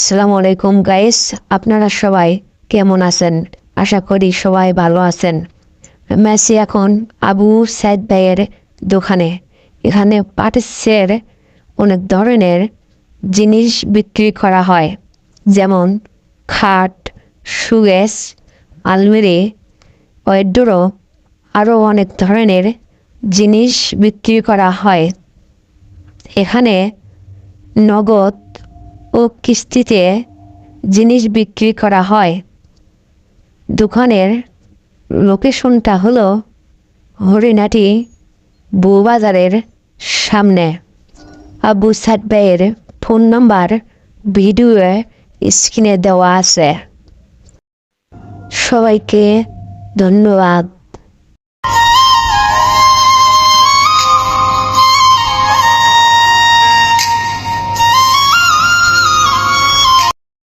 আসসালামু আলাইকুম গাইস, আপনারা সবাই কেমন আছেন? আশা করি সবাই ভালো আছেন। মেসি এখন আবু সাইদ ভাইয়ের দোকানে। এখানে পার্টসের অনেক ধরনের জিনিস বিক্রি করা হয়, যেমন খাট, সুগেস, আলমারি, ওয়েড্রো, আরও অনেক ধরনের জিনিস বিক্রি করা হয়। এখানে নগদ ও কিস্তিতে জিনিস বিক্রি করা হয়। দোকানের লোকেশনটা হলো হরিণাটি বউবাজারের সামনে। আবু সাদ ভাইয়ের ফোন নাম্বার ভিডিওয়ে স্ক্রিনে দেওয়া আছে। সবাইকে ধন্যবাদ।